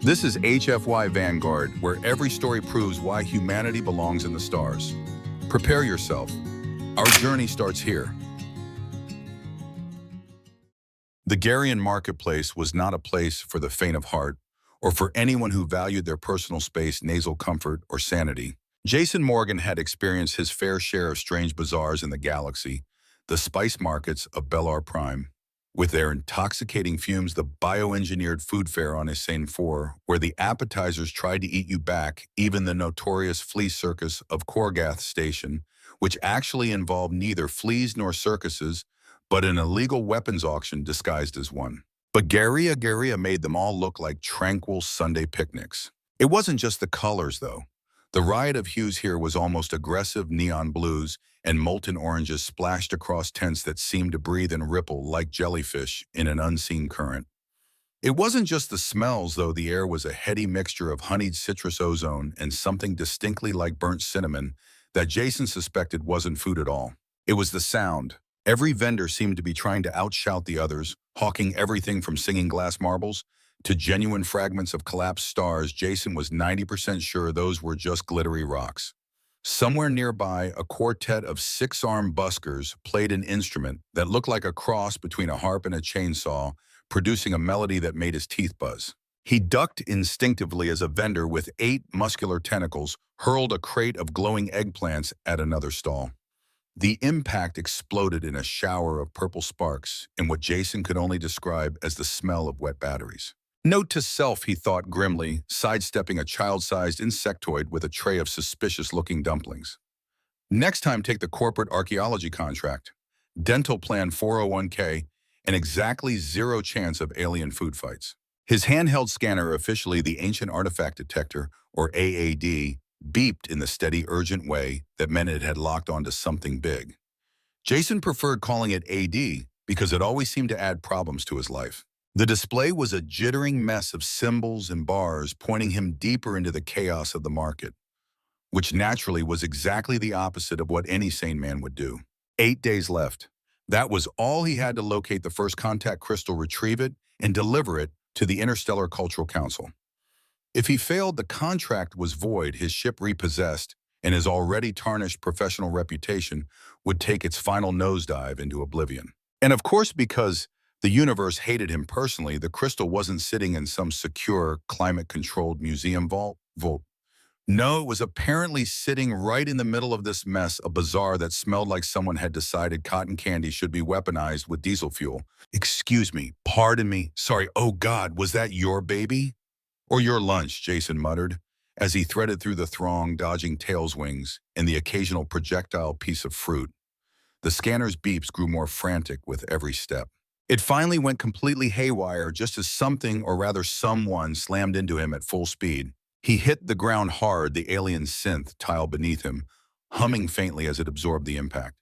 This is HFY Vanguard, where every story proves why humanity belongs in the stars. Prepare yourself. Our journey starts here. The Garian marketplace was not a place for the faint of heart or for anyone who valued their personal space, nasal comfort, or sanity. Jason Morgan had experienced his fair share of strange bazaars in the galaxy, the spice markets of Bellar Prime. With their intoxicating fumes, the bioengineered food fair on Insane 4, where the appetizers tried to eat you back, even the notorious flea circus of Korgath Station, which actually involved neither fleas nor circuses, but an illegal weapons auction disguised as one. But Garia made them all look like tranquil Sunday picnics. It wasn't just the colors, though. The riot of hues here was almost aggressive neon blues and molten oranges splashed across tents that seemed to breathe and ripple like jellyfish in an unseen current. It wasn't just the smells, though. The air was a heady mixture of honeyed citrus ozone and something distinctly like burnt cinnamon that Jason suspected wasn't food at all. It was the sound. Every vendor seemed to be trying to outshout the others, hawking everything from singing glass marbles to genuine fragments of collapsed stars. Jason was 90% sure those were just glittery rocks. Somewhere nearby, a quartet of six-armed buskers played an instrument that looked like a cross between a harp and a chainsaw, producing a melody that made his teeth buzz. He ducked instinctively as a vendor with 8 muscular tentacles hurled a crate of glowing eggplants at another stall. The impact exploded in a shower of purple sparks in what Jason could only describe as the smell of wet batteries. Note to self, he thought grimly, sidestepping a child-sized insectoid with a tray of suspicious-looking dumplings. Next time, take the corporate archaeology contract, dental plan 401k, and exactly 0 chance of alien food fights. His handheld scanner, officially the Ancient Artifact Detector, or AAD, beeped in the steady, urgent way that meant it had locked onto something big. Jason preferred calling it AD because it always seemed to add problems to his life. The display was a jittering mess of symbols and bars pointing him deeper into the chaos of the market, which naturally was exactly the opposite of what any sane man would do. 8 days left. That was all he had to locate the first contact crystal, retrieve it, and deliver it to the Interstellar Cultural Council. If he failed, the contract was void, his ship repossessed, and his already tarnished professional reputation would take its final nosedive into oblivion. And of course, because the universe hated him personally, the crystal wasn't sitting in some secure, climate-controlled museum vault. No, it was apparently sitting right in the middle of this mess, a bazaar that smelled like someone had decided cotton candy should be weaponized with diesel fuel. Excuse me, pardon me, sorry, oh God, was that your baby? Or your lunch, Jason muttered, as he threaded through the throng, dodging tails wings and the occasional projectile piece of fruit. The scanner's beeps grew more frantic with every step. It finally went completely haywire just as something, or rather someone, slammed into him at full speed. He hit the ground hard, the alien synth tile beneath him, humming faintly as it absorbed the impact.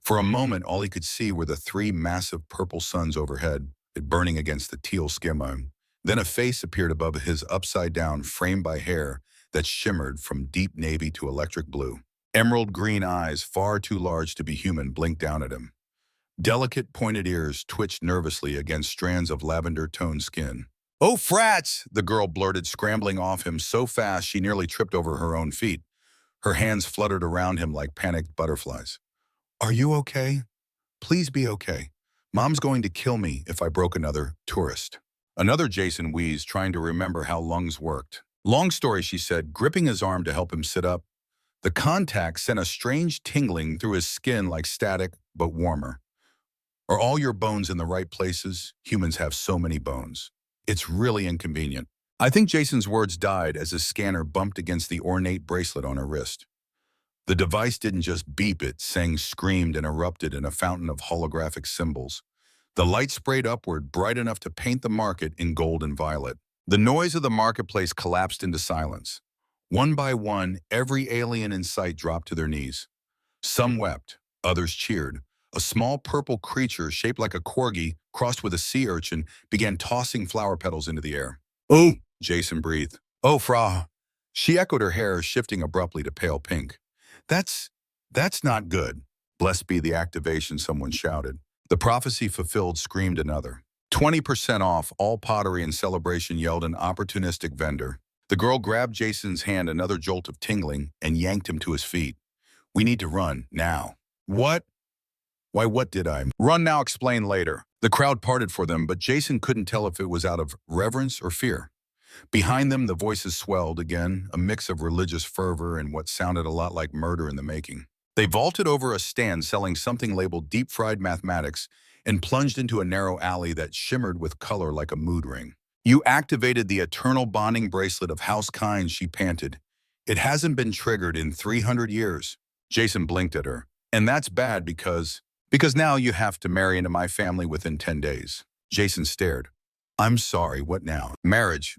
For a moment, all he could see were the 3 massive purple suns overhead, it burning against the teal skyline. Then a face appeared above his upside down, framed by hair that shimmered from deep navy to electric blue. Emerald green eyes, far too large to be human, blinked down at him. Delicate, pointed ears twitched nervously against strands of lavender-toned skin. "Oh, frats!" the girl blurted, scrambling off him so fast she nearly tripped over her own feet. Her hands fluttered around him like panicked butterflies. "Are you okay? Please be okay. Mom's going to kill me if I broke another tourist." Another Jason wheezed, trying to remember how lungs worked. "Long story," she said, gripping his arm to help him sit up. The contact sent a strange tingling through his skin like static, but warmer. "Are all your bones in the right places? Humans have so many bones. It's really inconvenient." I think Jason's words died as his scanner bumped against the ornate bracelet on her wrist. The device didn't just beep, it sang, screamed, and erupted in a fountain of holographic symbols. The light sprayed upward, bright enough to paint the market in gold and violet. The noise of the marketplace collapsed into silence. One by one, every alien in sight dropped to their knees. Some wept, others cheered. A small purple creature shaped like a corgi, crossed with a sea urchin, began tossing flower petals into the air. "Oh!" Jason breathed. "Oh, Fra!" She echoed, her hair shifting abruptly to pale pink. That's not good." "Blessed be the activation," someone shouted. "The prophecy fulfilled," screamed another. 20% off, all pottery and celebration, yelled an opportunistic vendor. The girl grabbed Jason's hand, another jolt of tingling, and yanked him to his feet. We need to run, now. What? Why, what did I? Run now, explain later. The crowd parted for them, but Jason couldn't tell if it was out of reverence or fear. Behind them, the voices swelled again, a mix of religious fervor and what sounded a lot like murder in the making. They vaulted over a stand selling something labeled deep-fried mathematics and plunged into a narrow alley that shimmered with color like a mood ring. You activated the eternal bonding bracelet of House Kind, she panted. It hasn't been triggered in 300 years. Jason blinked at her. And that's bad because now you have to marry into my family within 10 days. Jason stared. I'm sorry, what now? Marriage.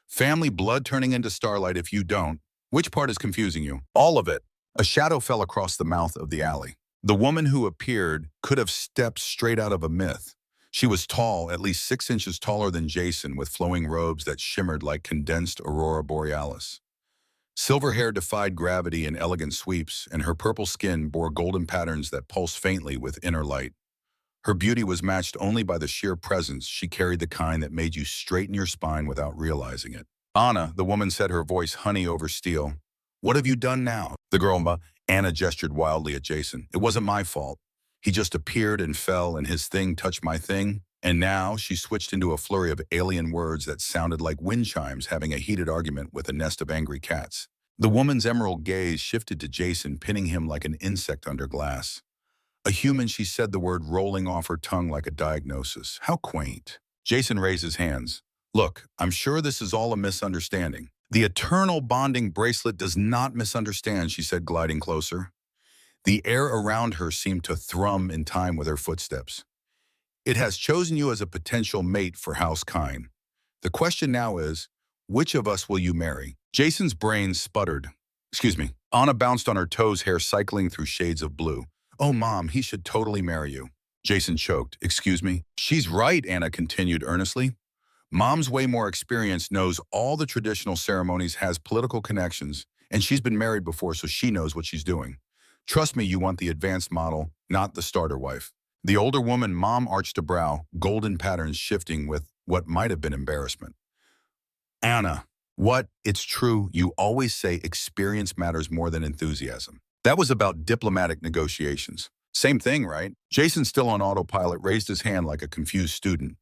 Family blood turning into starlight if you don't. Which part is confusing you? All of it. A shadow fell across the mouth of the alley. The woman who appeared could have stepped straight out of a myth. She was tall, at least 6 inches taller than Jason, with flowing robes that shimmered like condensed aurora borealis. Silver hair defied gravity in elegant sweeps, and her purple skin bore golden patterns that pulsed faintly with inner light. Her beauty was matched only by the sheer presence. She carried the kind that made you straighten your spine without realizing it. Anna, the woman said, her voice honey over steel. What have you done now? The girl, Anna, gestured wildly at Jason. It wasn't my fault. He just appeared and fell, and his thing touched my thing. And now she switched into a flurry of alien words that sounded like wind chimes having a heated argument with a nest of angry cats. The woman's emerald gaze shifted to Jason, pinning him like an insect under glass. A human, she said, the word rolling off her tongue like a diagnosis. How quaint. Jason raised his hands. Look, I'm sure this is all a misunderstanding. The eternal bonding bracelet does not misunderstand, she said, gliding closer. The air around her seemed to thrum in time with her footsteps. It has chosen you as a potential mate for House Kind. The question now is, which of us will you marry? Jason's brain sputtered. Excuse me. Anna bounced on her toes, hair cycling through shades of blue. Oh, Mom, he should totally marry you. Jason choked. Excuse me? She's right, Anna continued earnestly. Mom's way more experienced, knows all the traditional ceremonies, has political connections, and she's been married before, so she knows what she's doing. Trust me, you want the advanced model, not the starter wife. The older woman, Mom, arched a brow, golden patterns shifting with what might have been embarrassment. Anna, what? It's true, you always say experience matters more than enthusiasm. That was about diplomatic negotiations. Same thing, right? Jason, still on autopilot, raised his hand like a confused student.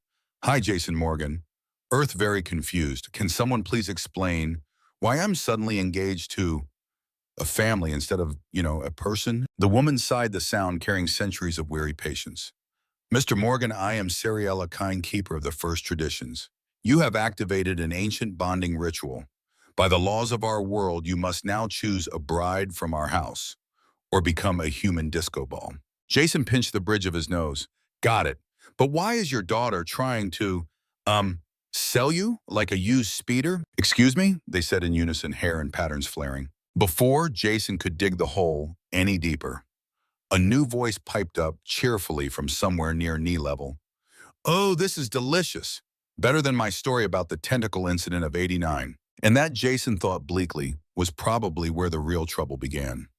Hi, Jason Morgan. Earth very confused. Can someone please explain why I'm suddenly engaged to a family instead of, a person? The woman sighed, the sound carrying centuries of weary patience. Mr. Morgan, I am Seriella, kind keeper of the first traditions. You have activated an ancient bonding ritual. By the laws of our world, you must now choose a bride from our house or become a human disco ball. Jason pinched the bridge of his nose. Got it. But why is your daughter trying to, sell you like a used speeder? Excuse me, they said in unison, hair and patterns flaring. Before Jason could dig the hole any deeper, a new voice piped up cheerfully from somewhere near knee level. Oh, this is delicious. Better than my story about the tentacle incident of '89. And that, Jason thought bleakly, was probably where the real trouble began.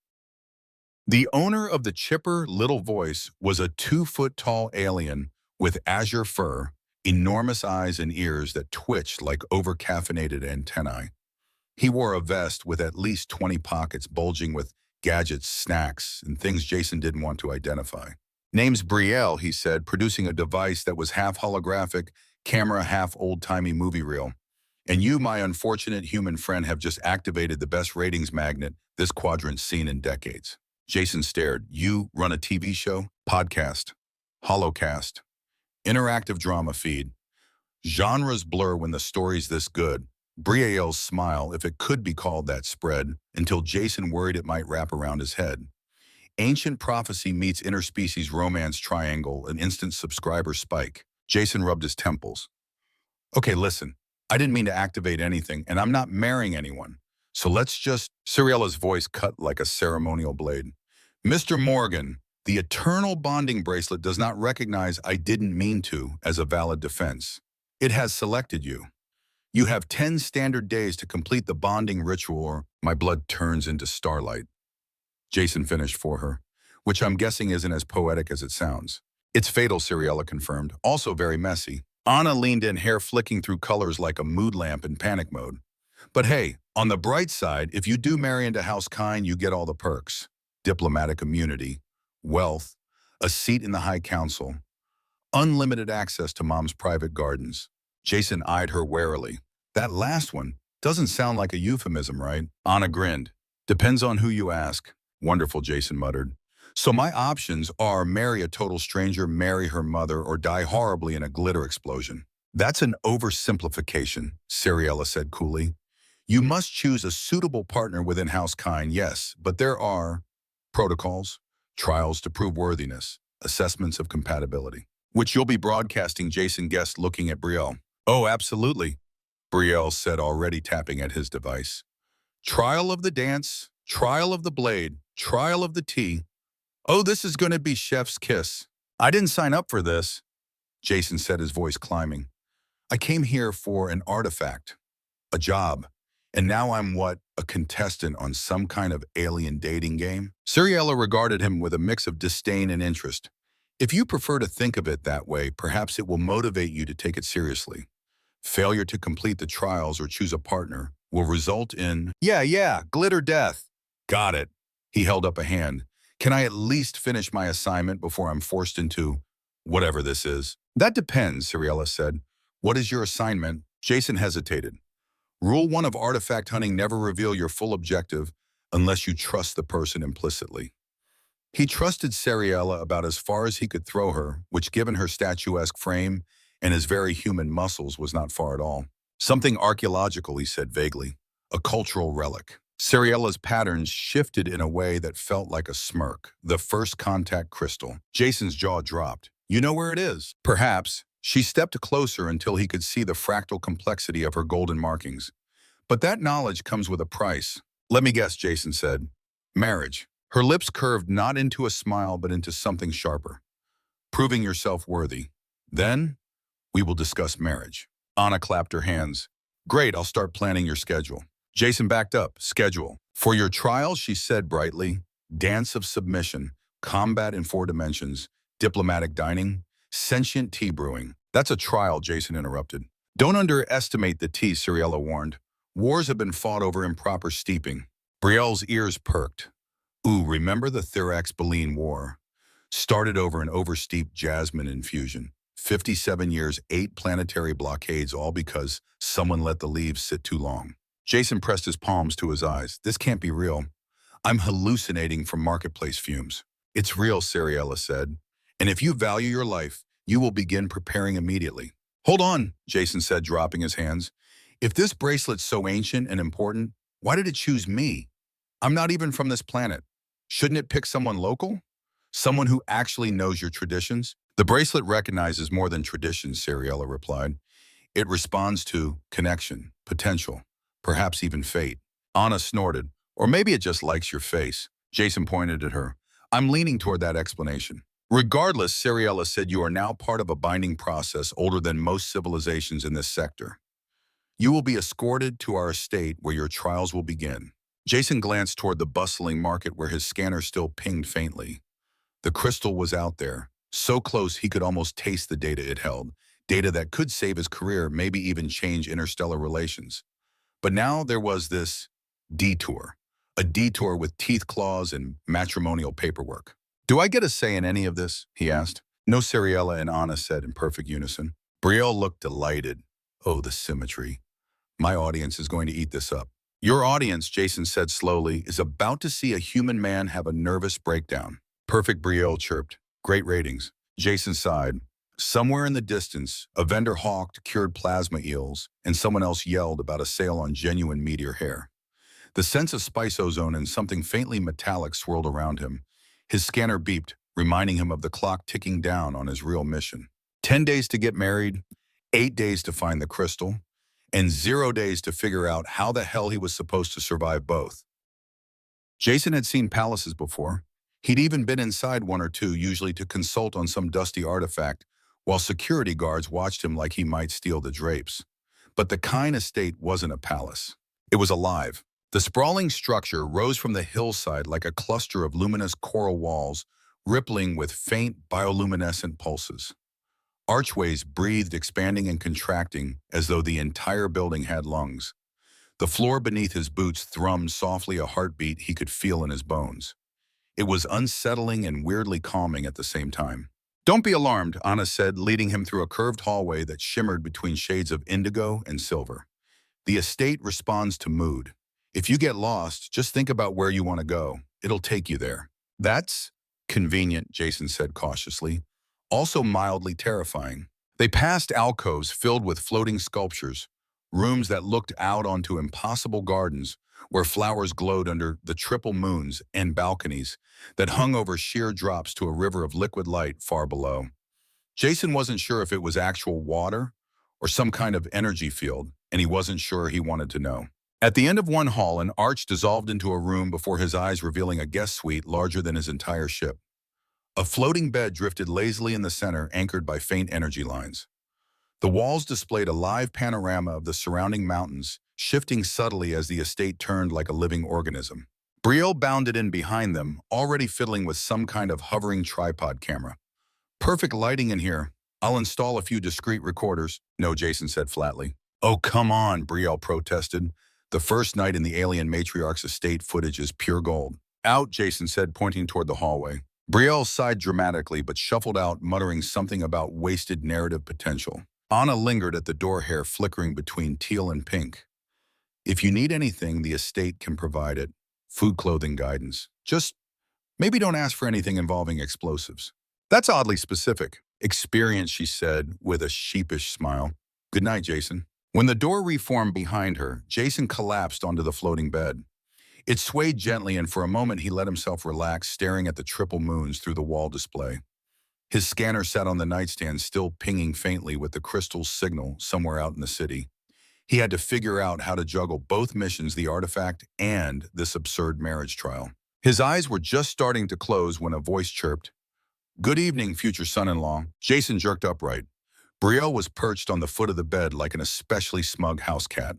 The owner of the chipper little voice was a 2-foot-tall alien with azure fur, enormous eyes and ears that twitched like over-caffeinated antennae. He wore a vest with at least 20 pockets bulging with gadgets, snacks, and things Jason didn't want to identify. Name's Brielle, he said, producing a device that was half holographic, camera half old-timey movie reel. And you, my unfortunate human friend, have just activated the best ratings magnet this quadrant's seen in decades. Jason stared. You run a TV show, podcast, holocast, interactive drama feed. Genres blur when the story's this good. Brielle's smile, if it could be called that, spread until Jason worried it might wrap around his head. Ancient prophecy meets interspecies romance triangle, an instant subscriber spike. Jason rubbed his temples. Okay, listen. I didn't mean to activate anything, and I'm not marrying anyone. So let's just... Seriella's voice cut like a ceremonial blade. Mr. Morgan, the eternal bonding bracelet does not recognize "I didn't mean to" as a valid defense. It has selected you. You have 10 standard days to complete the bonding ritual or my blood turns into starlight. Jason finished for her, which I'm guessing isn't as poetic as it sounds. It's fatal, Siriella confirmed, also very messy. Anna leaned in, hair flicking through colors like a mood lamp in panic mode. But hey, on the bright side, if you do marry into House Kine, you get all the perks. Diplomatic immunity, wealth, a seat in the High Council, unlimited access to Mom's private gardens. Jason eyed her warily. That last one doesn't sound like a euphemism, right? Anna grinned. Depends on who you ask. Wonderful, Jason muttered. So my options are marry a total stranger, marry her mother, or die horribly in a glitter explosion. That's an oversimplification, Siriella said coolly. You must choose a suitable partner within House Kine, yes, but there are protocols, trials to prove worthiness, assessments of compatibility, which you'll be broadcasting, Jason guessed, looking at Brielle. Oh, absolutely, Brielle said, already tapping at his device. Trial of the dance, trial of the blade, trial of the tea. Oh, this is going to be chef's kiss. I didn't sign up for this, Jason said, his voice climbing. I came here for an artifact, a job, and now I'm a contestant on some kind of alien dating game? Siriella regarded him with a mix of disdain and interest. If you prefer to think of it that way, perhaps it will motivate you to take it seriously. Failure to complete the trials or choose a partner will result in, yeah, glitter death. Got it. He held up a hand. Can I at least finish my assignment before I'm forced into whatever this is? That depends, Siriella said. What is your assignment? Jason hesitated. Rule 1 of artifact hunting: never reveal your full objective unless you trust the person implicitly. He trusted Siriella about as far as he could throw her, which given her statuesque frame and his very human muscles was not far at all. Something archaeological, he said vaguely. A cultural relic. Siriella's patterns shifted in a way that felt like a smirk. The first contact crystal. Jason's jaw dropped. You know where it is? Perhaps. She stepped closer until he could see the fractal complexity of her golden markings. But that knowledge comes with a price. Let me guess, Jason said. Marriage. Her lips curved not into a smile but into something sharper. Proving yourself worthy. Then, we will discuss marriage. Anna clapped her hands. Great, I'll start planning your schedule. Jason backed up. Schedule. For your trial, she said brightly, dance of submission, combat in 4 dimensions, diplomatic dining, sentient tea brewing. That's a trial, Jason interrupted. Don't underestimate the tea, Siriella warned. Wars have been fought over improper steeping. Brielle's ears perked. Ooh, remember the Thirax-Baleen War? Started over an oversteeped jasmine infusion. 57 years, 8 planetary blockades, all because someone let the leaves sit too long. Jason pressed his palms to his eyes. This can't be real. I'm hallucinating from marketplace fumes. It's real, Siriella said. And if you value your life, you will begin preparing immediately. Hold on, Jason said, dropping his hands. If this bracelet's so ancient and important, why did it choose me? I'm not even from this planet. Shouldn't it pick someone local? Someone who actually knows your traditions? The bracelet recognizes more than traditions, Siriella replied. It responds to connection, potential, perhaps even fate. Anna snorted. Or maybe it just likes your face. Jason pointed at her. I'm leaning toward that explanation. Regardless, Siriella said, you are now part of a binding process older than most civilizations in this sector. You will be escorted to our estate where your trials will begin. Jason glanced toward the bustling market where his scanner still pinged faintly. The crystal was out there, so close he could almost taste the data it held, data that could save his career, maybe even change interstellar relations. But now there was this detour, a detour with teeth claws and matrimonial paperwork. Do I get a say in any of this? He asked. No, Siriella and Anna said in perfect unison. Brielle looked delighted. Oh, the symmetry. My audience is going to eat this up. Your audience, Jason said slowly, is about to see a human man have a nervous breakdown. Perfect, Brielle chirped. Great ratings. Jason sighed. Somewhere in the distance, a vendor hawked cured plasma eels, and someone else yelled about a sale on genuine meteor hair. The sense of spice ozone and something faintly metallic swirled around him. His scanner beeped, reminding him of the clock ticking down on his real mission. 10 days to get married, 8 days to find the crystal, and 0 days to figure out how the hell he was supposed to survive both. Jason had seen palaces before. He'd even been inside one or two, usually to consult on some dusty artifact, while security guards watched him like he might steal the drapes. But the Kine estate wasn't a palace. It was alive. The sprawling structure rose from the hillside like a cluster of luminous coral walls rippling with faint bioluminescent pulses. Archways breathed, expanding and contracting as though the entire building had lungs. The floor beneath his boots thrummed softly, a heartbeat he could feel in his bones. It was unsettling and weirdly calming at the same time. "Don't be alarmed," Anna said, leading him through a curved hallway that shimmered between shades of indigo and silver. "The estate responds to mood. If you get lost, just think about where you want to go. It'll take you there." "That's convenient," Jason said cautiously, also mildly terrifying. They passed alcoves filled with floating sculptures, rooms that looked out onto impossible gardens where flowers glowed under the triple moons, and balconies that hung over sheer drops to a river of liquid light far below. Jason wasn't sure if it was actual water or some kind of energy field, and he wasn't sure he wanted to know. At the end of one hall, an arch dissolved into a room before his eyes, revealing a guest suite larger than his entire ship. A floating bed drifted lazily in the center, anchored by faint energy lines. The walls displayed a live panorama of the surrounding mountains, shifting subtly as the estate turned like a living organism. Brielle bounded in behind them, already fiddling with some kind of hovering tripod camera. "Perfect lighting in here. I'll install a few discreet recorders," "No," Jason said flatly. "Oh, come on," Brielle protested. "The first night in the alien matriarch's estate footage is pure gold." "Out," Jason said, pointing toward the hallway. Brielle sighed dramatically but shuffled out, muttering something about wasted narrative potential. Anna lingered at the door, hair flickering between teal and pink. "If you need anything, the estate can provide it. Food, clothing, guidance. Just maybe don't ask for anything involving explosives." "That's oddly specific." "Experience," she said with a sheepish smile. "Good night, Jason." When the door reformed behind her, Jason collapsed onto the floating bed. It swayed gently, and for a moment he let himself relax, staring at the triple moons through the wall display. His scanner sat on the nightstand, still pinging faintly with the crystal signal somewhere out in the city. He had to figure out how to juggle both missions, the artifact and this absurd marriage trial. His eyes were just starting to close when a voice chirped, "Good evening, future son-in-law." Jason jerked upright. Brielle was perched on the foot of the bed like an especially smug house cat.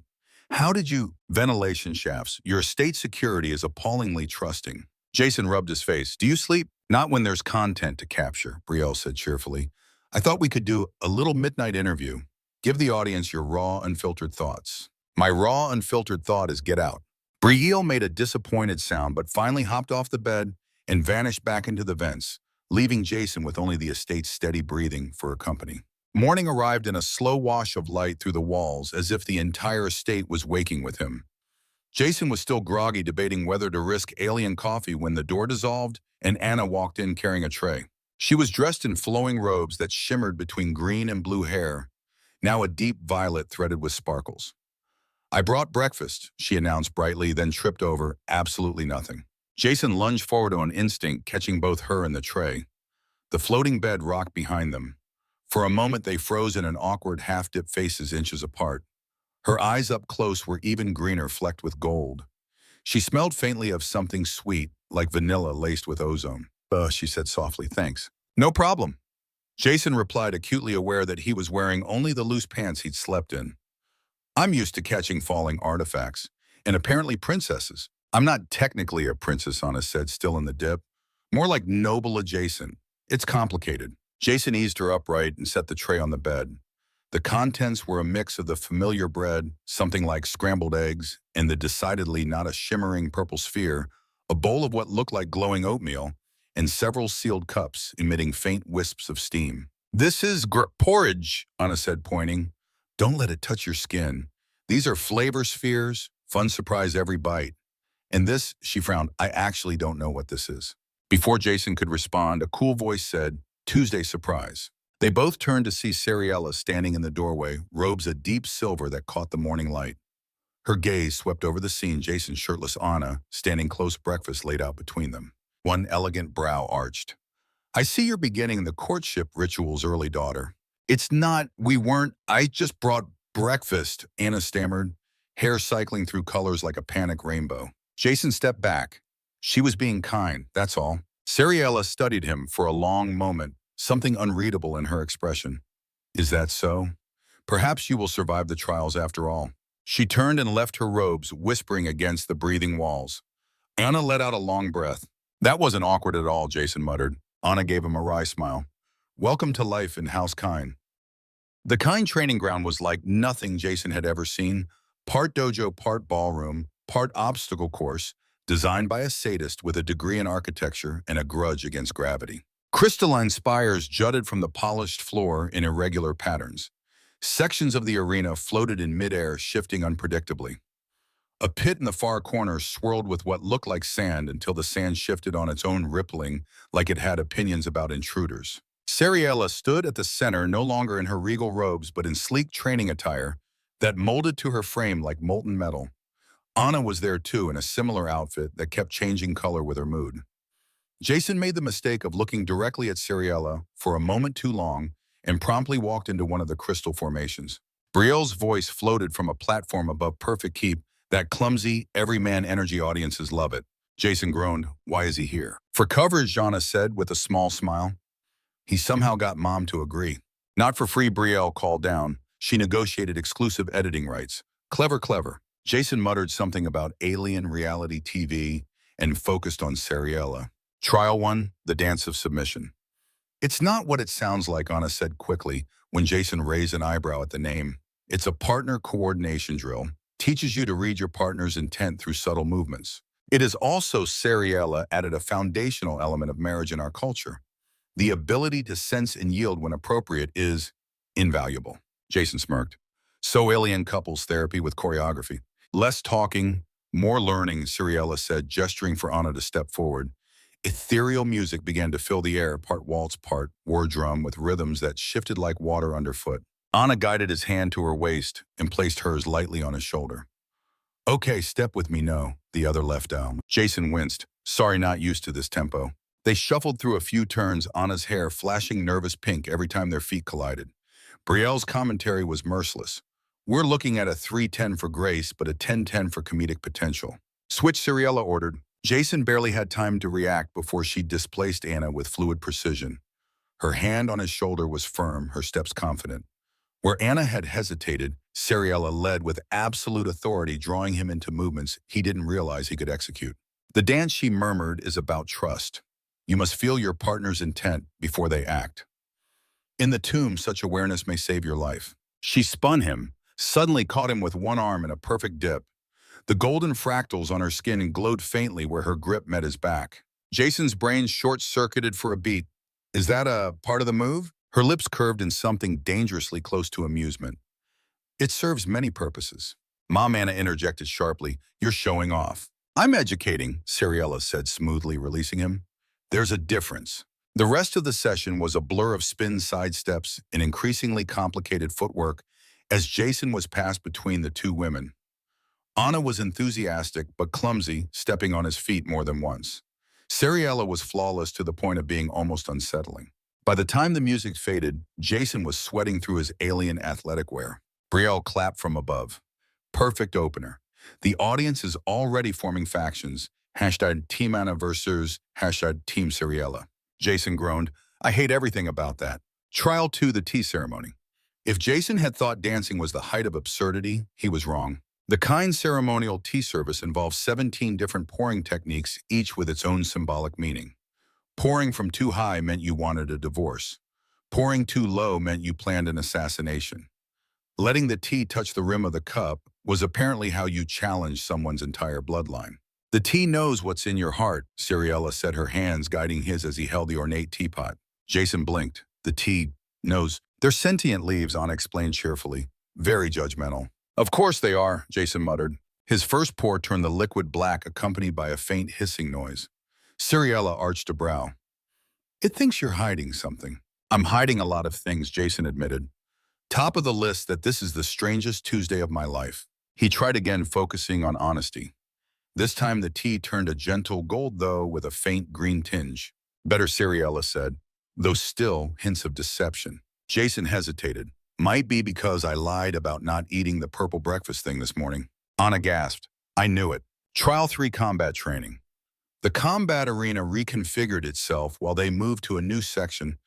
"How did you—" "Ventilation shafts. Your estate security is appallingly trusting." Jason rubbed his face. "Do you sleep?" "Not when there's content to capture," Brielle said cheerfully. "I thought we could do a little midnight interview. Give the audience your raw, unfiltered thoughts." "My raw, unfiltered thought is get out." Brielle made a disappointed sound, but finally hopped off the bed and vanished back into the vents, leaving Jason with only the estate's steady breathing for a company. Morning arrived in a slow wash of light through the walls, as if the entire estate was waking with him. Jason was still groggy, debating whether to risk alien coffee when the door dissolved and Anna walked in carrying a tray. She was dressed in flowing robes that shimmered between green and blue hair, now a deep violet threaded with sparkles. "I brought breakfast," she announced brightly, then tripped over absolutely nothing. Jason lunged forward on instinct, catching both her and the tray. The floating bed rocked behind them. For a moment they froze in an awkward half-dip, faces inches apart. Her eyes up close were even greener, flecked with gold. She smelled faintly of something sweet, like vanilla laced with ozone. She said softly, "Thanks." "No problem." Jason replied, acutely aware that he was wearing only the loose pants he'd slept in. "I'm used to catching falling artifacts, and apparently princesses." "I'm not technically a princess," Anna said, still in the dip. "More like noble adjacent. It's complicated." Jason eased her upright and set the tray on the bed. The contents were a mix of the familiar bread, something like scrambled eggs, and the decidedly not a shimmering purple sphere, a bowl of what looked like glowing oatmeal, and several sealed cups emitting faint wisps of steam. "This is porridge," Anna said, pointing. "Don't let it touch your skin. These are flavor spheres, fun surprise every bite. And this," she frowned, "I actually don't know what this is." Before Jason could respond, a cool voice said, "Tuesday surprise." They both turned to see Seriella standing in the doorway, robes a deep silver that caught the morning light. Her gaze swept over the scene, Jason's shirtless Anna, standing close, breakfast laid out between them. One elegant brow arched. "I see you're beginning the courtship rituals early, daughter." "It's not, I just brought breakfast," Anna stammered, hair cycling through colors like a panic rainbow. Jason stepped back. She was being kind, that's all. Seriella studied him for a long moment, something unreadable in her expression. "Is that so? Perhaps you will survive the trials after all." She turned and left her robes, whispering against the breathing walls. Anna let out a long breath. "That wasn't awkward at all," Jason muttered. Anna gave him a wry smile. Welcome to life in House Kine. The Kine training ground was like nothing Jason had ever seen. Part dojo, part ballroom, part obstacle course, designed by a sadist with a degree in architecture and a grudge against gravity. Crystalline spires jutted from the polished floor in irregular patterns. Sections of the arena floated in midair, shifting unpredictably. A pit in the far corner swirled with what looked like sand until the sand shifted on its own, rippling like it had opinions about intruders. Sariella stood at the center, no longer in her regal robes but in sleek training attire that molded to her frame like molten metal. Anna was there too, in a similar outfit that kept changing color with her mood. Jason made the mistake of looking directly at Sariella for a moment too long and promptly walked into one of the crystal formations. Brielle's voice floated from a platform above Perfect Keep. That clumsy, everyman energy, audiences love it. Jason groaned. Why is he here? For coverage, Jana said with a small smile. He somehow got Mom to agree. Not for free, Brielle called down. She negotiated exclusive editing rights. Clever, clever. Jason muttered something about alien reality TV and focused on Sariella. Trial 1, the dance of submission. It's not what it sounds like, Anna said quickly when Jason raised an eyebrow at the name. It's a partner coordination drill. Teaches you to read your partner's intent through subtle movements. It is also, Sariella added, a foundational element of marriage in our culture. The ability to sense and yield when appropriate is invaluable. Jason smirked. So alien couples therapy with choreography. Less talking, more learning, Sariella said, gesturing for Anna to step forward. Ethereal music began to fill the air, part waltz, part war drum, with rhythms that shifted like water underfoot. Anna guided his hand to her waist and placed hers lightly on his shoulder. Okay, step with me, no, the other left out. Jason winced. Sorry, not used to this tempo. They shuffled through a few turns, Anna's hair flashing nervous pink every time their feet collided. Brielle's commentary was merciless. We're looking at a 3-10 for grace, but a 10-10 for comedic potential. Switch, Sariella ordered. Jason barely had time to react before she displaced Anna with fluid precision. Her hand on his shoulder was firm, her steps confident. Where Anna had hesitated, Sariella led with absolute authority, drawing him into movements he didn't realize he could execute. The dance, she murmured, is about trust. You must feel your partner's intent before they act. In the tomb, such awareness may save your life. She spun him, suddenly caught him with one arm in a perfect dip. The golden fractals on her skin glowed faintly where her grip met his back. Jason's brain short-circuited for a beat. Is that a part of the move? Her lips curved in something dangerously close to amusement. It serves many purposes. Mom, Anna interjected sharply. You're showing off. I'm educating, Sariella said smoothly, releasing him. There's a difference. The rest of the session was a blur of spin sidesteps and increasingly complicated footwork as Jason was passed between the two women. Anna was enthusiastic but clumsy, stepping on his feet more than once. Sariella was flawless to the point of being almost unsettling. By the time the music faded, Jason was sweating through his alien athletic wear. Brielle clapped from above. Perfect opener. The audience is already forming factions. Hashtag Team Anna versus hashtag Team Sariella. Jason groaned. I hate everything about that. Trial 2, the tea ceremony. If Jason had thought dancing was the height of absurdity, he was wrong. The Kine ceremonial tea service involves 17 different pouring techniques, each with its own symbolic meaning. Pouring from too high meant you wanted a divorce. Pouring too low meant you planned an assassination. Letting the tea touch the rim of the cup was apparently how you challenged someone's entire bloodline. The tea knows what's in your heart, Sariella said, her hands guiding his as he held the ornate teapot. Jason blinked. The tea knows. They're sentient leaves, Anna explained cheerfully. Very judgmental. Of course they are, Jason muttered. His first pour turned the liquid black, accompanied by a faint hissing noise. Sariella arched a brow. It thinks you're hiding something. I'm hiding a lot of things, Jason admitted. Top of the list that this is the strangest Tuesday of my life. He tried again, focusing on honesty. This time the tea turned a gentle gold, though, with a faint green tinge. Better, Sariella said, though still hints of deception. Jason hesitated. Might be because I lied about not eating the purple breakfast thing this morning. Anna gasped. I knew it. Trial 3, combat training. The combat arena reconfigured itself while they moved to a new section,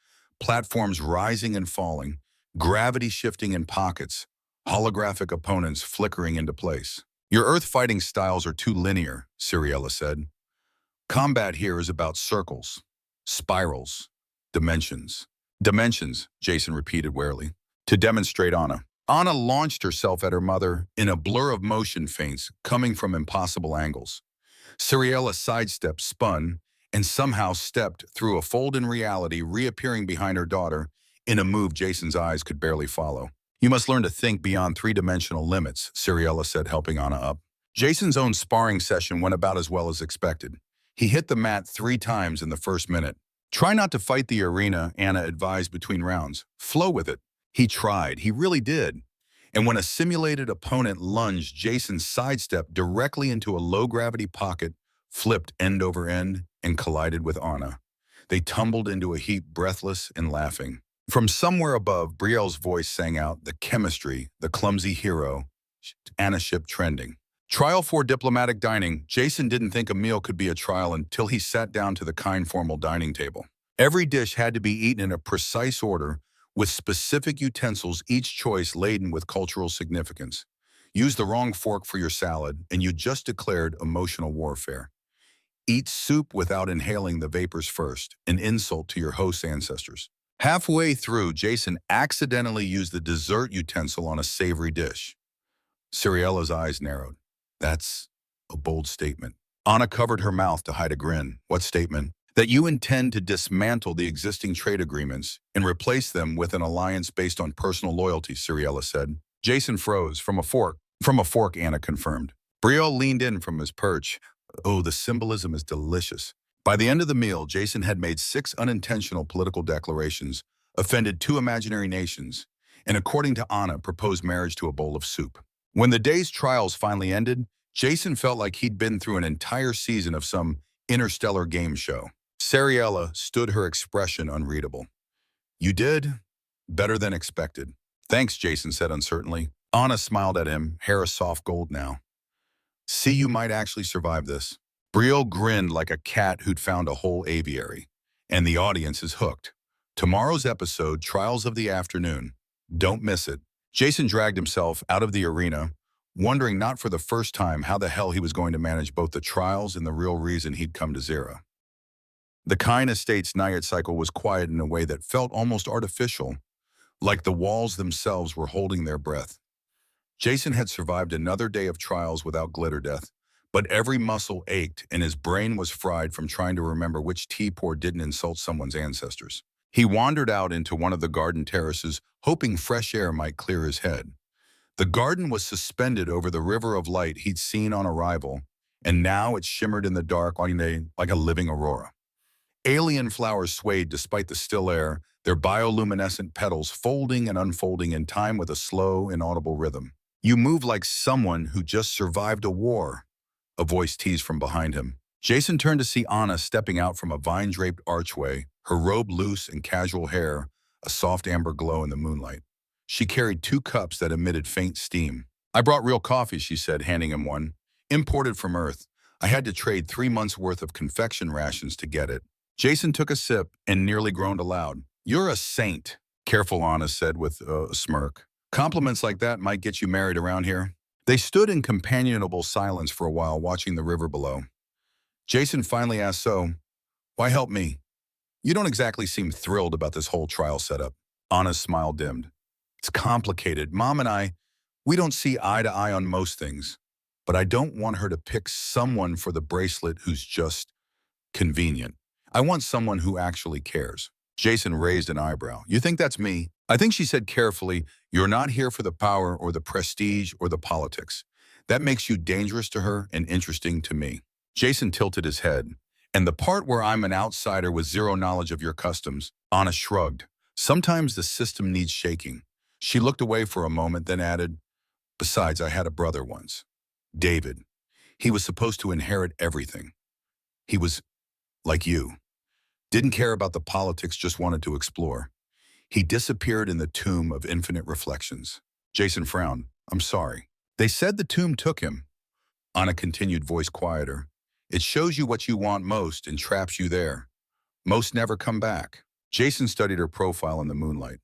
platforms rising and falling, gravity shifting in pockets, holographic opponents flickering into place. Your Earth fighting styles are too linear, Sariella said. Combat here is about circles. Spirals. Dimensions. Dimensions, Jason repeated warily, to demonstrate Anna. Anna launched herself at her mother in a blur of motion feints coming from impossible angles. Ciriella sidestepped, spun, and somehow stepped through a fold in reality, reappearing behind her daughter in a move Jason's eyes could barely follow. You must learn to think beyond three-dimensional limits, Ciriella said, helping Anna up. Jason's own sparring session went about as well as expected. He hit the mat 3 times in the first minute. Try not to fight the arena, Anna advised between rounds. Flow with it. He tried. He really did. And when a simulated opponent lunged, Jason sidestepped directly into a low-gravity pocket, flipped end over end, and collided with Anna. They tumbled into a heap, breathless and laughing. From somewhere above, Brielle's voice sang out, the chemistry, the clumsy hero, Anna ship trending. Trial for diplomatic dining. Jason didn't think a meal could be a trial until he sat down to the kind formal dining table. Every dish had to be eaten in a precise order, with specific utensils, each choice laden with cultural significance. Use the wrong fork for your salad, and you just declared emotional warfare. Eat soup without inhaling the vapors first, an insult to your host's ancestors. Halfway through, Jason accidentally used the dessert utensil on a savory dish. Ciriella's eyes narrowed. That's a bold statement. Anna covered her mouth to hide a grin. What statement? That you intend to dismantle the existing trade agreements and replace them with an alliance based on personal loyalty, Ciriella said. Jason froze. From a fork, Anna confirmed. Brielle leaned in from his perch. Oh, the symbolism is delicious. By the end of the meal, Jason had made 6 unintentional political declarations, offended 2 imaginary nations, and according to Anna, proposed marriage to a bowl of soup. When the day's trials finally ended, Jason felt like he'd been through an entire season of some interstellar game show. Ciriella stood, her expression unreadable. You did better than expected. Thanks, Jason said uncertainly. Anna smiled at him, hair a soft gold now. See, you might actually survive this. Brielle grinned like a cat who'd found a whole aviary. And the audience is hooked. Tomorrow's episode, Trials of the Afternoon. Don't miss it. Jason dragged himself out of the arena, wondering not for the first time how the hell he was going to manage both the trials and the real reason he'd come to Zera. The Kine Estate's night cycle was quiet in a way that felt almost artificial, like the walls themselves were holding their breath. Jason had survived another day of trials without glitter death, but every muscle ached and his brain was fried from trying to remember which tea pour didn't insult someone's ancestors. He wandered out into one of the garden terraces, hoping fresh air might clear his head. The garden was suspended over the river of light he'd seen on arrival, and now it shimmered in the dark like a living aurora. Alien flowers swayed despite the still air, their bioluminescent petals folding and unfolding in time with a slow, inaudible rhythm. You move like someone who just survived a war, a voice teased from behind him. Jason turned to see Anna stepping out from a vine-draped archway, her robe loose and casual hair, a soft amber glow in the moonlight. She carried 2 cups that emitted faint steam. I brought real coffee, she said, handing him one. Imported from Earth. I had to trade 3 months' worth of confection rations to get it. Jason took a sip and nearly groaned aloud. You're a saint, careful Anna said with a smirk. Compliments like that might get you married around here. They stood in companionable silence for a while, watching the river below. Jason finally asked, so, why help me? You don't exactly seem thrilled about this whole trial setup. Anna's smile dimmed. It's complicated. Mom and we don't see eye to eye on most things, but I don't want her to pick someone for the bracelet who's just convenient. I want someone who actually cares. Jason raised an eyebrow. You think that's me? I think she said carefully, you're not here for the power or the prestige or the politics. That makes you dangerous to her and interesting to me. Jason tilted his head. And the part where I'm an outsider with zero knowledge of your customs, Anna shrugged. Sometimes the system needs shaking. She looked away for a moment, then added, besides, I had a brother once. David. He was supposed to inherit everything. He was like you. Didn't care about the politics, just wanted to explore. He disappeared in the tomb of infinite reflections. Jason frowned. I'm sorry. They said the tomb took him. Anna continued, voice quieter. It shows you what you want most and traps you there. Most never come back. Jason studied her profile in the moonlight.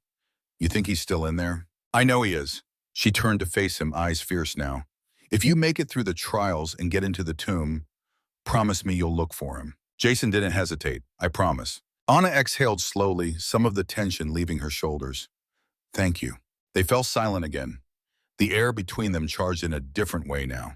You think he's still in there? I know he is. She turned to face him, eyes fierce now. If you make it through the trials and get into the tomb, promise me you'll look for him. Jason didn't hesitate. I promise. Anna exhaled slowly, some of the tension leaving her shoulders. Thank you. They fell silent again. The air between them charged in a different way now.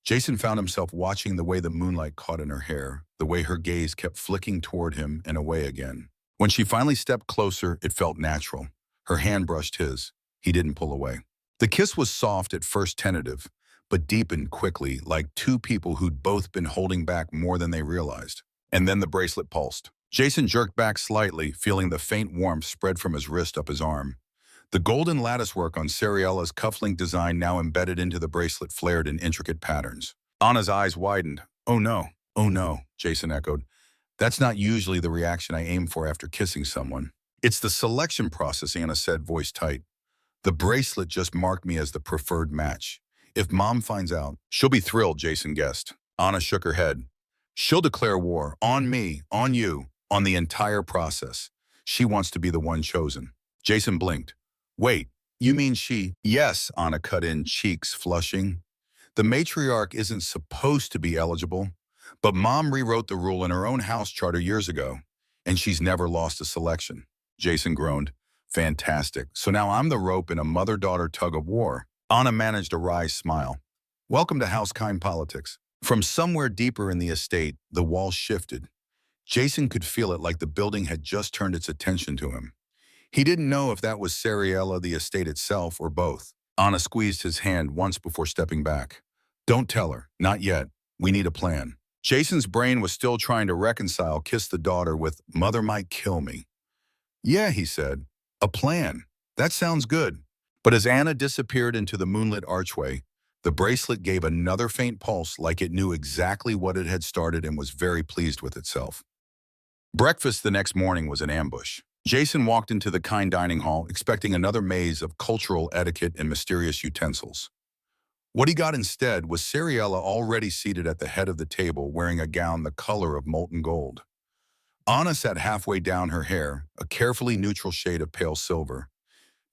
Jason found himself watching the way the moonlight caught in her hair, the way her gaze kept flicking toward him and away again. When she finally stepped closer, it felt natural. Her hand brushed his. He didn't pull away. The kiss was soft, at first tentative, but deepened quickly, like two people who'd both been holding back more than they realized. And then the bracelet pulsed. Jason jerked back slightly, feeling the faint warmth spread from his wrist up his arm. The golden latticework on Sariella's cufflink design now embedded into the bracelet flared in intricate patterns. Anna's eyes widened. Oh no, Jason echoed. That's not usually the reaction I aim for after kissing someone. It's the selection process, Anna said, voice tight. The bracelet just marked me as the preferred match. If Mom finds out, she'll be thrilled, Jason guessed. Anna shook her head. She'll declare war, on me, on you, on the entire process. She wants to be the one chosen. Jason blinked. Wait, you mean she? Yes, Anna cut in, cheeks flushing. The matriarch isn't supposed to be eligible, but Mom rewrote the rule in her own house charter years ago, and she's never lost a selection. Jason groaned. Fantastic. So now I'm the rope in a mother-daughter tug of war. Anna managed a wry smile. Welcome to house-kind politics. From somewhere deeper in the estate, the walls shifted. Jason could feel it, like the building had just turned its attention to him. He didn't know if that was Sariella, the estate itself, or both. Anna squeezed his hand once before stepping back. Don't tell her. Not yet. We need a plan. Jason's brain was still trying to reconcile kiss the daughter with mother might kill me. Yeah, he said. A plan. That sounds good. But as Anna disappeared into the moonlit archway, the bracelet gave another faint pulse, like it knew exactly what it had started and was very pleased with itself. Breakfast the next morning was an ambush. Jason walked into the kind dining hall, expecting another maze of cultural etiquette and mysterious utensils. What he got instead was Sariella already seated at the head of the table, wearing a gown the color of molten gold. Anna sat halfway down, her hair, a carefully neutral shade of pale silver.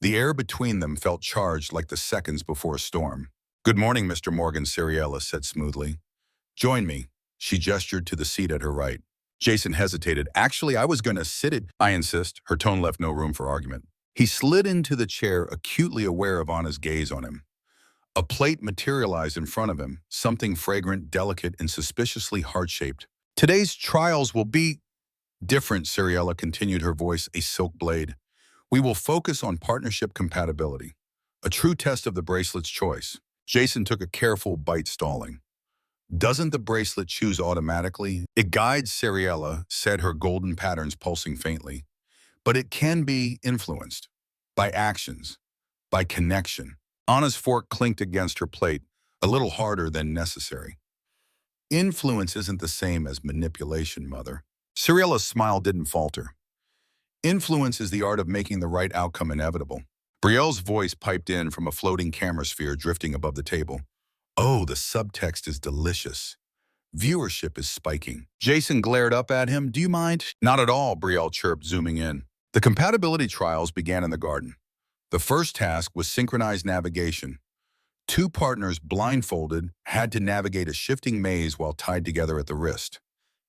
The air between them felt charged like the seconds before a storm. Good morning, Mr. Morgan, Sariella said smoothly. Join me. She gestured to the seat at her right. Jason hesitated. Actually, I was going to sit it. I insist. Her tone left no room for argument. He slid into the chair, acutely aware of Anna's gaze on him. A plate materialized in front of him, something fragrant, delicate, and suspiciously heart-shaped. Today's trials will be different, Sariella continued, her voice a silk blade. We will focus on partnership compatibility, a true test of the bracelet's choice. Jason took a careful bite, stalling. Doesn't the bracelet choose automatically? It guides, Sariella said, her golden patterns pulsing faintly. But it can be influenced by actions, by connection. Anna's fork clinked against her plate, a little harder than necessary. Influence isn't the same as manipulation, Mother. Sariella's smile didn't falter. Influence is the art of making the right outcome inevitable. Brielle's voice piped in from a floating camera sphere drifting above the table. Oh, the subtext is delicious. Viewership is spiking. Jason glared up at him. Do you mind? Not at all, Brielle chirped, zooming in. The compatibility trials began in the garden. The first task was synchronized navigation. Two partners, blindfolded, had to navigate a shifting maze while tied together at the wrist.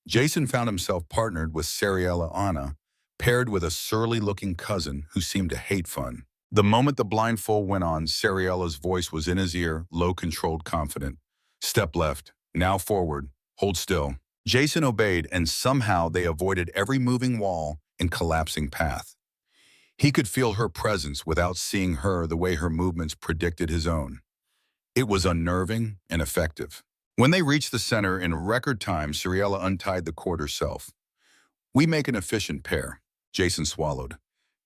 Jason found himself partnered with Sariella Anna, paired with a surly-looking cousin who seemed to hate fun. The moment the blindfold went on, Sariella's voice was in his ear, low, controlled, confident. Step left, now forward, hold still. Jason obeyed, and somehow they avoided every moving wall and collapsing path. He could feel her presence without seeing her, the way her movements predicted his own. It was unnerving and effective. When they reached the center in record time, Sariella untied the cord herself. We make an efficient pair. Jason swallowed.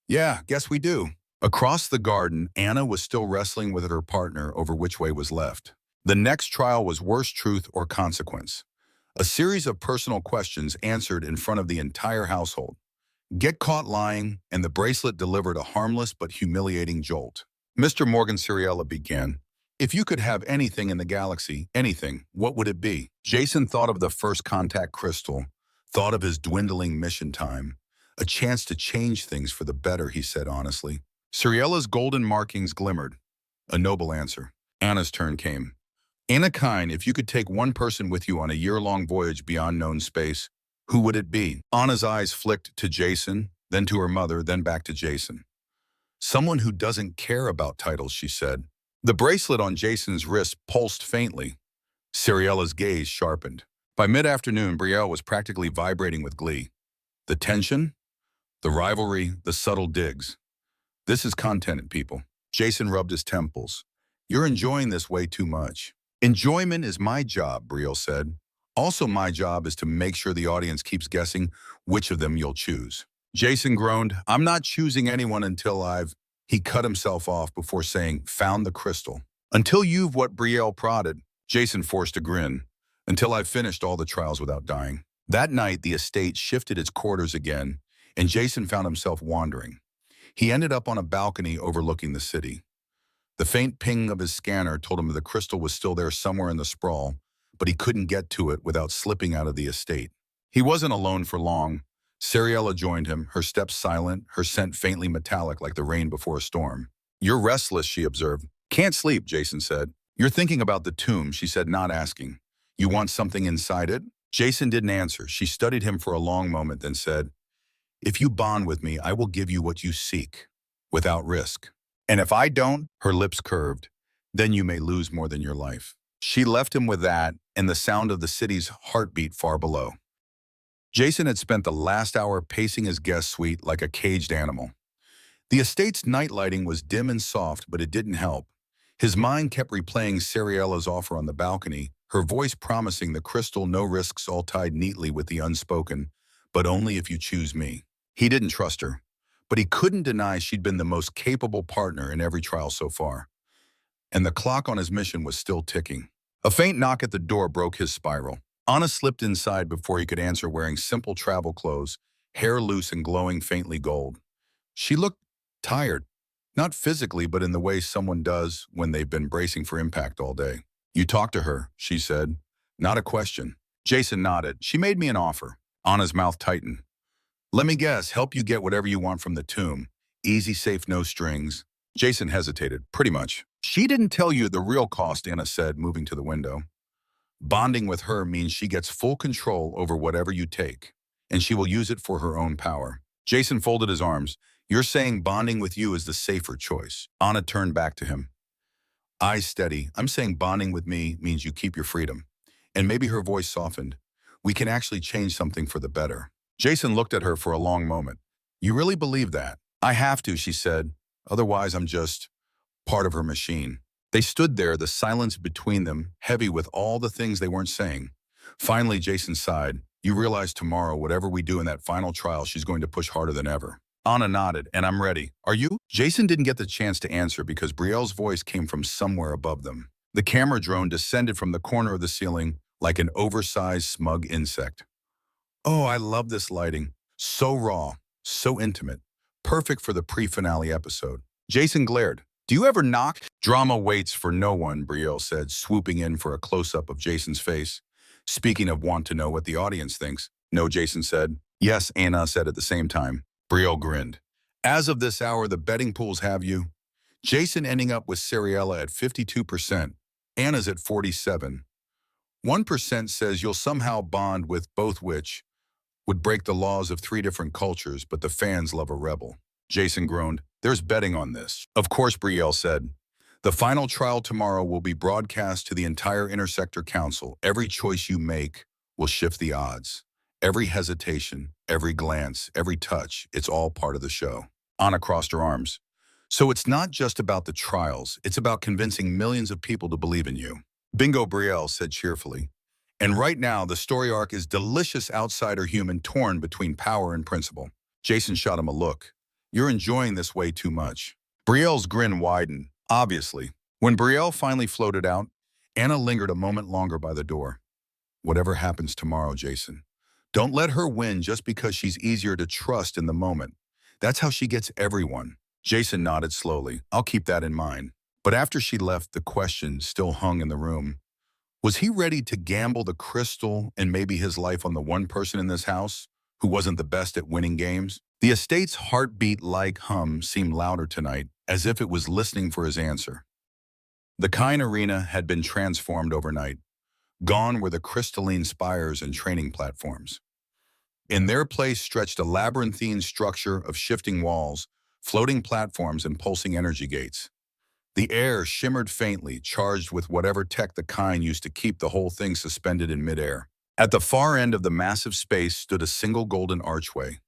Yeah, guess we do. Across the garden, Anna was still wrestling with her partner over which way was left. The next trial was worst truth or consequence. A series of personal questions answered in front of the entire household. Get caught lying, and the bracelet delivered a harmless but humiliating jolt. Mr. Morgan, Sariella began. If you could have anything in the galaxy, anything, what would it be? Jason thought of the first contact crystal, thought of his dwindling mission time. A chance to change things for the better, he said honestly. Sariella's golden markings glimmered. A noble answer. Anna's turn came. Anna Kine, if you could take one person with you on a year-long voyage beyond known space, Who would it be? Anna's eyes flicked to Jason, then to her mother, then back to Jason. Someone who doesn't care about titles, she said. The bracelet on Jason's wrist pulsed faintly. Ciriella's gaze sharpened. By mid-afternoon, Brielle was practically vibrating with glee. The tension, the rivalry, the subtle digs. This is content, people. Jason rubbed his temples. You're enjoying this way too much. Enjoyment is my job, Brielle said. Also, my job is to make sure the audience keeps guessing which of them you'll choose. Jason groaned, I'm not choosing anyone until I've... He cut himself off before saying, found the crystal. Until you've what Brielle prodded. Jason forced a grin. Until I've finished all the trials without dying. That night, the estate shifted its quarters again, and Jason found himself wandering. He ended up on a balcony overlooking the city. The faint ping of his scanner told him the crystal was still there somewhere in the sprawl, but he couldn't get to it without slipping out of the estate. He wasn't alone for long. Ciriella joined him, her steps silent, her scent faintly metallic like the rain before a storm. You're restless, she observed. Can't sleep, Jason said. You're thinking about the tomb, she said, not asking. You want something inside it? Jason didn't answer. She studied him for a long moment, then said, if you bond with me, I will give you what you seek, without risk. And if I don't, her lips curved, then you may lose more than your life. She left him with that and the sound of the city's heartbeat far below. Jason had spent the last hour pacing his guest suite like a caged animal. The estate's night lighting was dim and soft, but it didn't help. His mind kept replaying Ciriella's offer on the balcony, her voice promising the crystal, no risks, all tied neatly with the unspoken, but only if you choose me. He didn't trust her, but he couldn't deny she'd been the most capable partner in every trial so far. And the clock on his mission was still ticking. A faint knock at the door broke his spiral. Anna slipped inside before he could answer, wearing simple travel clothes, hair loose and glowing faintly gold. She looked tired, not physically, but in the way someone does when they've been bracing for impact all day. You talked to her, she said. Not a question. Jason nodded. She made me an offer. Anna's mouth tightened. Let me guess, help you get whatever you want from the tomb. Easy, safe, no strings. Jason hesitated, pretty much. She didn't tell you the real cost, Anna said, moving to the window. Bonding with her means she gets full control over whatever you take, and she will use it for her own power. Jason folded his arms. You're saying bonding with you is the safer choice. Anna turned back to him. Eyes steady. I'm saying bonding with me means you keep your freedom. And maybe her voice softened. We can actually change something for the better. Jason looked at her for a long moment. You really believe that? I have to, she said. Otherwise, I'm just part of her machine. They stood there, the silence between them, heavy with all the things they weren't saying. Finally, Jason sighed. You realize tomorrow, whatever we do in that final trial, she's going to push harder than ever. Anna nodded, and I'm ready. Are you? Jason didn't get the chance to answer because Brielle's voice came from somewhere above them. The camera drone descended from the corner of the ceiling like an oversized, smug insect. Oh, I love this lighting. So raw, so intimate. Perfect for the pre-finale episode. Jason glared. Do you ever knock? Drama waits for no one, Brielle said, swooping in for a close-up of Jason's face. Speaking of want to know what the audience thinks. No, Jason said. Yes, Anna said at the same time. Brielle grinned. As of this hour, the betting pools have you. Jason ending up with Ciriella at 52%. Anna's at 47%. 1% says you'll somehow bond with both, which would break the laws of 3 different cultures, but the fans love a rebel. Jason groaned. There's betting on this. Of course, Brielle said. The final trial tomorrow will be broadcast to the entire Intersector Council. Every choice you make will shift the odds. Every hesitation, every glance, every touch, it's all part of the show. Anna crossed her arms. So it's not just about the trials, it's about convincing millions of people to believe in you. Bingo, Brielle said cheerfully. And right now, the story arc is delicious outsider human torn between power and principle. Jason shot him a look. You're enjoying this way too much. Brielle's grin widened, obviously. When Brielle finally floated out, Anna lingered a moment longer by the door. Whatever happens tomorrow, Jason, don't let her win just because she's easier to trust in the moment. That's how she gets everyone. Jason nodded slowly. I'll keep that in mind. But after she left, the question still hung in the room. Was he ready to gamble the crystal and maybe his life on the one person in this house who wasn't the best at winning games? The estate's heartbeat-like hum seemed louder tonight, as if it was listening for his answer. The Kine Arena had been transformed overnight. Gone were the crystalline spires and training platforms. In their place stretched a labyrinthine structure of shifting walls, floating platforms, and pulsing energy gates. The air shimmered faintly, charged with whatever tech the kind used to keep the whole thing suspended in midair. At the far end of the massive space stood a single golden archway.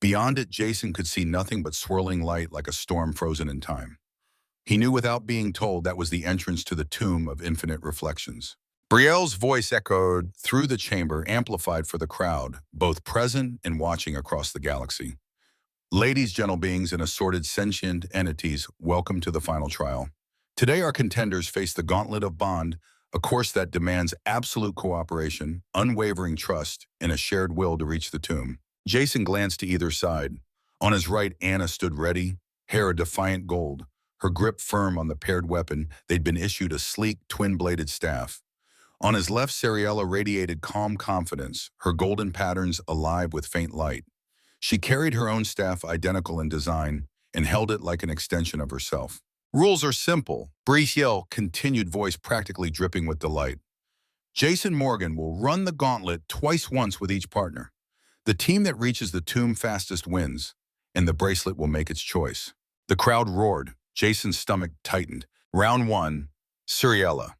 Beyond it, Jason could see nothing but swirling light like a storm frozen in time. He knew without being told that was the entrance to the tomb of infinite reflections. Brielle's voice echoed through the chamber, amplified for the crowd, both present and watching across the galaxy. Ladies, gentle beings, and assorted sentient entities, welcome to the final trial. Today our contenders face the gauntlet of bond, a course that demands absolute cooperation, unwavering trust, and a shared will to reach the tomb. Jason glanced to either side. On his right, Anna stood ready, hair a defiant gold, her grip firm on the paired weapon. They'd been issued a sleek, twin-bladed staff. On his left, Sariella radiated calm confidence, her golden patterns alive with faint light. She carried her own staff identical in design and held it like an extension of herself. Rules are simple, Brielle continued, voice practically dripping with delight. Jason Morgan will run the gauntlet twice once with each partner. The team that reaches the tomb fastest wins, and the bracelet will make its choice. The crowd roared. Jason's stomach tightened. Round 1, Sariella.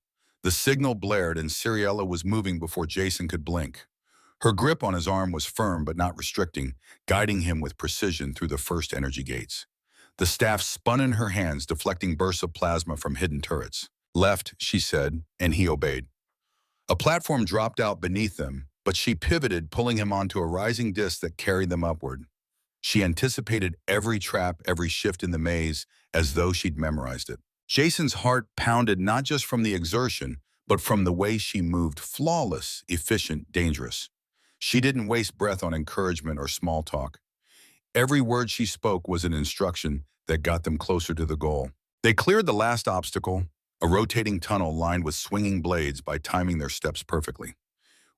The signal blared and Sariella was moving before Jason could blink. Her grip on his arm was firm but not restricting, guiding him with precision through the first energy gates. The staff spun in her hands, deflecting bursts of plasma from hidden turrets. Left, she said, and he obeyed. A platform dropped out beneath them, but she pivoted, pulling him onto a rising disc that carried them upward. She anticipated every trap, every shift in the maze, as though she'd memorized it. Jason's heart pounded not just from the exertion, but from the way she moved, flawless, efficient, dangerous. She didn't waste breath on encouragement or small talk. Every word she spoke was an instruction that got them closer to the goal. They cleared the last obstacle, a rotating tunnel lined with swinging blades, by timing their steps perfectly.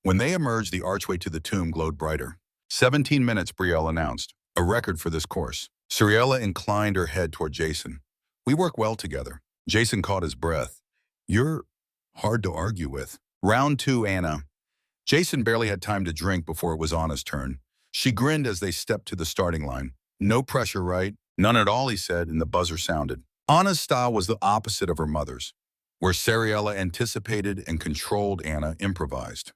When they emerged, the archway to the tomb glowed brighter. 17 minutes, Brielle announced, a record for this course. Sariella inclined her head toward Jason. We work well together. Jason caught his breath. You're hard to argue with. Round 2, Anna. Jason barely had time to drink before it was Anna's turn. She grinned as they stepped to the starting line. No pressure, right? None at all, he said, and the buzzer sounded. Anna's style was the opposite of her mother's. Where Sariella anticipated and controlled, Anna improvised.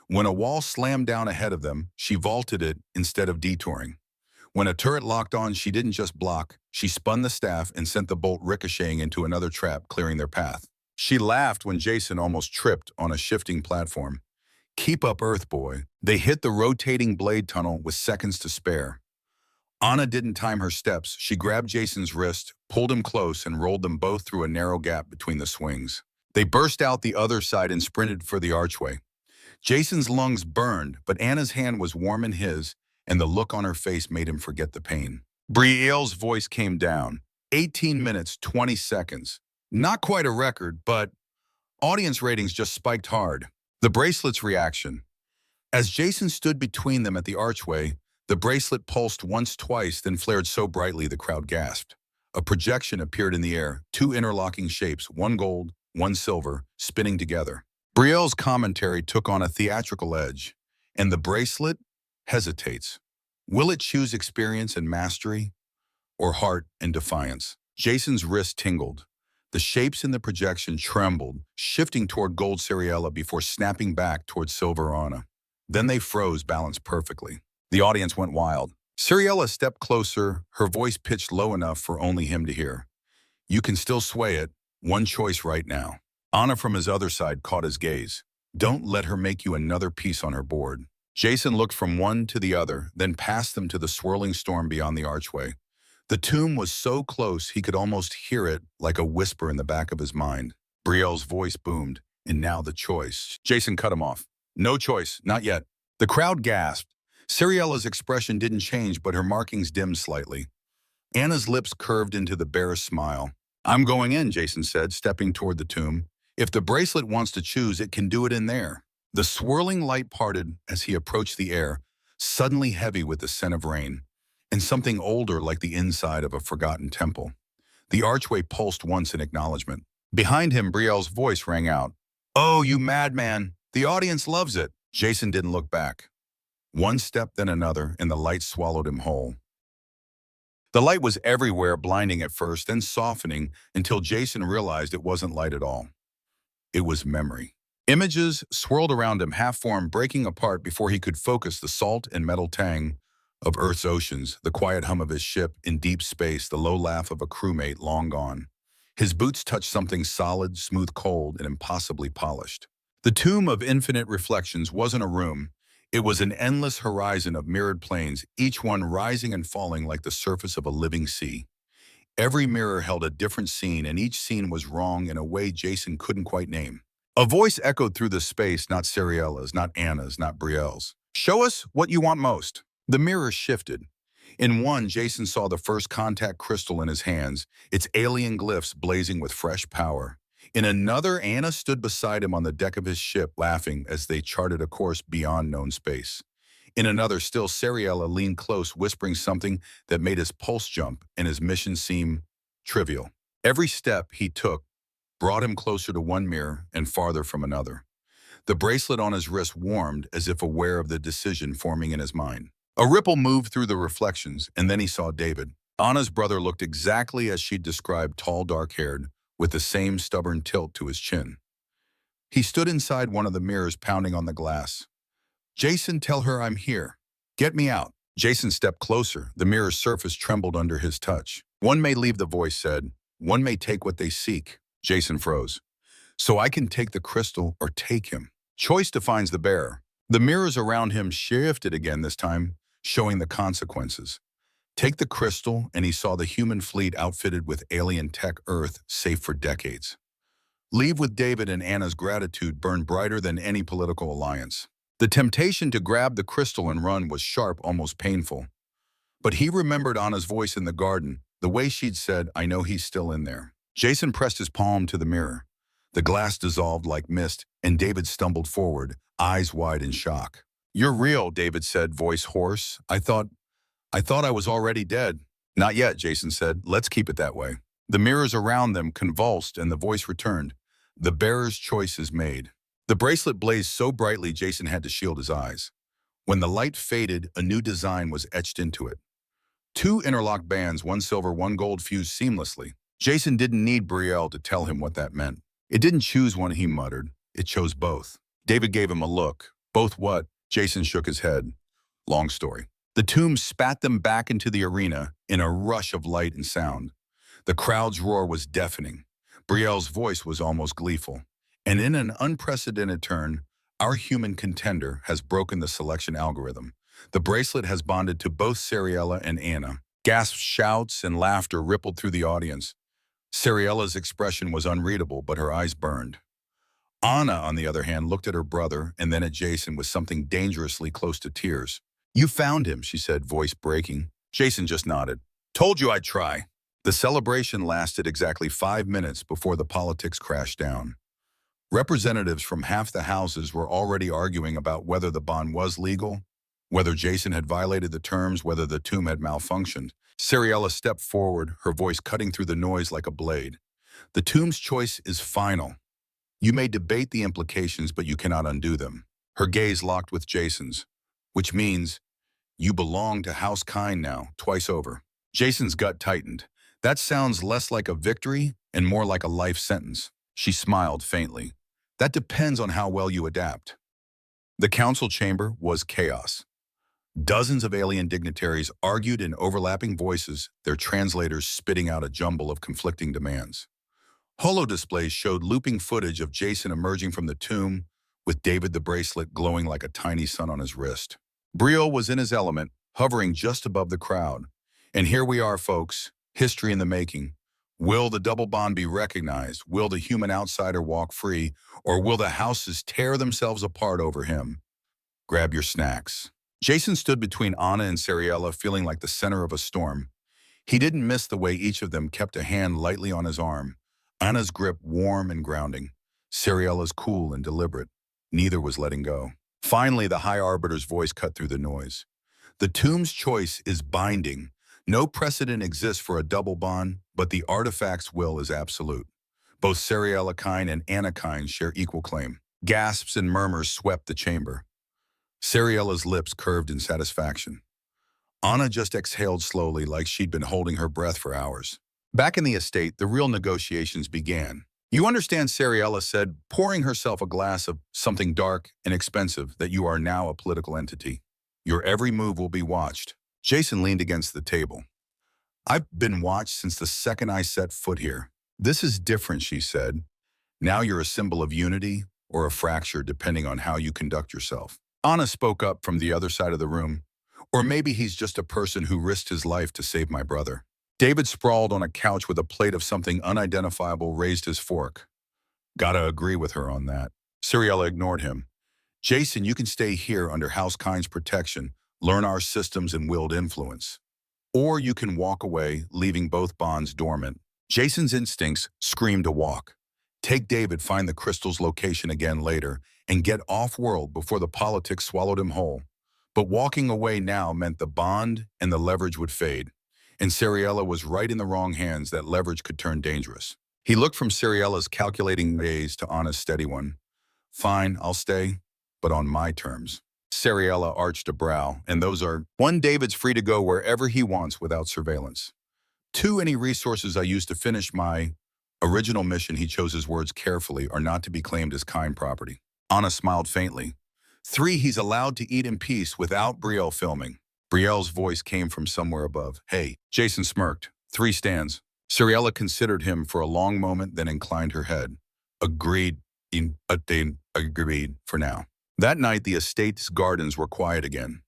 When a wall slammed down ahead of them, she vaulted it instead of detouring. When a turret locked on, she didn't just block. She spun the staff and sent the bolt ricocheting into another trap, clearing their path. She laughed when Jason almost tripped on a shifting platform. Keep up, Earth Boy. They hit the rotating blade tunnel with seconds to spare. Anna didn't time her steps. She grabbed Jason's wrist, pulled him close, and rolled them both through a narrow gap between the swings. They burst out the other side and sprinted for the archway. Jason's lungs burned, but Anna's hand was warm in his, and the look on her face made him forget the pain. Brielle's voice came down. 18 minutes, 20 seconds. Not quite a record, but audience ratings just spiked hard. The bracelet's reaction. As Jason stood between them at the archway, the bracelet pulsed once, twice, then flared so brightly the crowd gasped. A projection appeared in the air, 2 interlocking shapes, one gold, one silver, spinning together. Brielle's commentary took on a theatrical edge, and the bracelet hesitates. Will it choose experience and mastery, or heart and defiance? Jason's wrist tingled. The shapes in the projection trembled, shifting toward gold Sariella before snapping back toward silver Anna. Then they froze, balanced perfectly. The audience went wild. Sariella stepped closer, her voice pitched low enough for only him to hear. You can still sway it, one choice right now. Anna from his other side caught his gaze. Don't let her make you another piece on her board. Jason looked from one to the other, then past them to the swirling storm beyond the archway. The tomb was so close he could almost hear it, like a whisper in the back of his mind. Brielle's voice boomed, and now the choice. Jason cut him off. No choice, not yet. The crowd gasped. Sariella's expression didn't change, but her markings dimmed slightly. Anna's lips curved into the barest smile. I'm going in, Jason said, stepping toward the tomb. If the bracelet wants to choose, it can do it in there. The swirling light parted as he approached the air, suddenly heavy with the scent of rain, and something older like the inside of a forgotten temple. The archway pulsed once in acknowledgement. Behind him, Brielle's voice rang out. Oh, you madman! The audience loves it! Jason didn't look back. One step, then another, and the light swallowed him whole. The light was everywhere, blinding at first, then softening until Jason realized it wasn't light at all. It was memory. Images swirled around him, half-formed, breaking apart before he could focus. The salt and metal tang of Earth's oceans, the quiet hum of his ship in deep space, the low laugh of a crewmate long gone. His boots touched something solid, smooth, cold, and impossibly polished. The tomb of infinite reflections wasn't a room. It was an endless horizon of mirrored planes, each one rising and falling like the surface of a living sea. Every mirror held a different scene, and each scene was wrong in a way Jason couldn't quite name. A voice echoed through the space, not Sariella's, not Anna's, not Brielle's. "Show us what you want most." The mirror shifted. In one, Jason saw the first contact crystal in his hands, its alien glyphs blazing with fresh power. In another, Anna stood beside him on the deck of his ship, laughing as they charted a course beyond known space. In another, still, Sariella leaned close, whispering something that made his pulse jump and his mission seem trivial. Every step he took brought him closer to one mirror and farther from another. The bracelet on his wrist warmed as if aware of the decision forming in his mind. A ripple moved through the reflections, and then he saw David. Anna's brother looked exactly as she'd described, tall, dark-haired, with the same stubborn tilt to his chin. He stood inside one of the mirrors, pounding on the glass. "Jason, tell her I'm here. Get me out." Jason stepped closer. The mirror's surface trembled under his touch. "One may leave," the voice said. "One may take what they seek." Jason froze. "So I can take the crystal or take him. Choice defines the bearer." The mirrors around him shifted again, this time showing the consequences. Take the crystal, and he saw the human fleet outfitted with alien tech, Earth safe for decades. Leave with David, and Anna's gratitude burned brighter than any political alliance. The temptation to grab the crystal and run was sharp, almost painful. But he remembered Anna's voice in the garden, the way she'd said, "I know he's still in there." Jason pressed his palm to the mirror. The glass dissolved like mist, and David stumbled forward, eyes wide in shock. "You're real," David said, voice hoarse. I thought I was already dead." "Not yet," Jason said. "Let's keep it that way." The mirrors around them convulsed, and the voice returned. "The bearer's choice is made." The bracelet blazed so brightly Jason had to shield his eyes. When the light faded, a new design was etched into it. Two interlocked bands, one silver, one gold, fused seamlessly. Jason didn't need Brielle to tell him what that meant. It didn't choose one, he muttered. It chose both. David gave him a look. "Both what?" Jason shook his head. "Long story." The tomb spat them back into the arena in a rush of light and sound. The crowd's roar was deafening. Brielle's voice was almost gleeful. "And in an unprecedented turn, our human contender has broken the selection algorithm. The bracelet has bonded to both Sariella and Anna." Gasps, shouts, and laughter rippled through the audience. Sariella's expression was unreadable, but her eyes burned. Anna, on the other hand, looked at her brother and then at Jason with something dangerously close to tears. "You found him," she said, voice breaking. Jason just nodded. "Told you I'd try." The celebration lasted exactly 5 minutes before the politics crashed down. Representatives from half the houses were already arguing about whether the bond was legal, whether Jason had violated the terms, whether the tomb had malfunctioned. Sariella stepped forward, her voice cutting through the noise like a blade. "The tomb's choice is final. You may debate the implications, but you cannot undo them." Her gaze locked with Jason's. "Which means you belong to House Kine now, twice over." Jason's gut tightened. "That sounds less like a victory and more like a life sentence." She smiled faintly. "That depends on how well you adapt." The council chamber was chaos. Dozens of alien dignitaries argued in overlapping voices, their translators spitting out a jumble of conflicting demands. Holodisplays showed looping footage of Jason emerging from the tomb, with David the bracelet glowing like a tiny sun on his wrist. Brielle was in his element, hovering just above the crowd. And here we are, folks, history in the making. Will the double bond be recognized? Will the human outsider walk free? Or will the houses tear themselves apart over him? Grab your snacks. Jason stood between Anna and Sariella, feeling like the center of a storm. He didn't miss the way each of them kept a hand lightly on his arm, Anna's grip warm and grounding, Sariella's cool and deliberate. Neither was letting go. Finally, the High Arbiter's voice cut through the noise. "The tomb's choice is binding. No precedent exists for a double bond, but the artifact's will is absolute. Both Sariella Kine and Anna Kine share equal claim." Gasps and murmurs swept the chamber. Sariella's lips curved in satisfaction. Anna just exhaled slowly like she'd been holding her breath for hours. Back in the estate, the real negotiations began. You understand, Sariella said, pouring herself a glass of something dark and expensive, that you are now a political entity. Your every move will be watched. Jason leaned against the table. I've been watched since the second I set foot here. This is different, she said. Now you're a symbol of unity or a fracture depending on how you conduct yourself. Anna spoke up from the other side of the room. Or maybe he's just a person who risked his life to save my brother. David sprawled on a couch with a plate of something unidentifiable raised his fork. Gotta agree with her on that. Sariella ignored him. Jason, you can stay here under House Kind's protection, learn our systems and wield influence. Or you can walk away, leaving both bonds dormant. Jason's instincts screamed to walk. Take David, find the crystal's location again later, and get off-world before the politics swallowed him whole. But walking away now meant the bond and the leverage would fade. And Sariella was right in the wrong hands. That leverage could turn dangerous. He looked from Sariella's calculating gaze to Anna's steady one. Fine, I'll stay, but on my terms. Sariella arched a brow, and those are: 1, David's free to go wherever he wants without surveillance. 2, any resources I use to finish my original mission, he chose his words carefully, are not to be claimed as Kind property. Anna smiled faintly. 3, he's allowed to eat in peace without Brielle filming. Brielle's voice came from somewhere above. Hey, Jason smirked. 3 stands. Sariella considered him for a long moment, then inclined her head. Agreed for now. That night, the estate's gardens were quiet again.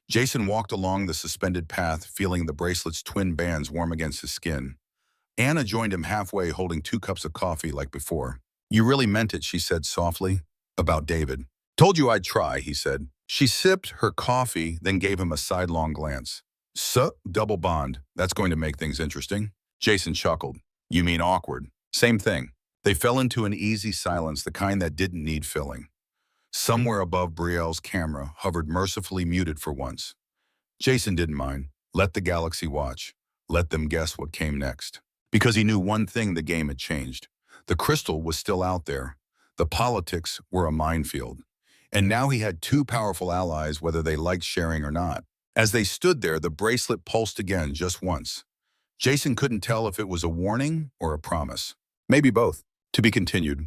Jason walked along the suspended path, feeling the bracelet's twin bands warm against his skin. Anna joined him halfway, holding 2 cups of coffee like before. You really meant it, she said softly. About David. Told you I'd try, he said. She sipped her coffee, then gave him a sidelong glance. Double bond. That's going to make things interesting. Jason chuckled. You mean awkward? Same thing. They fell into an easy silence, the kind that didn't need filling. Somewhere above, Brielle's camera hovered mercifully muted for once. Jason didn't mind. Let the galaxy watch. Let them guess what came next. Because he knew one thing: the game had changed. The crystal was still out there. The politics were a minefield. And now he had 2 powerful allies, whether they liked sharing or not. As they stood there, the bracelet pulsed again, just once. Jason couldn't tell if it was a warning or a promise. Maybe both. To be continued.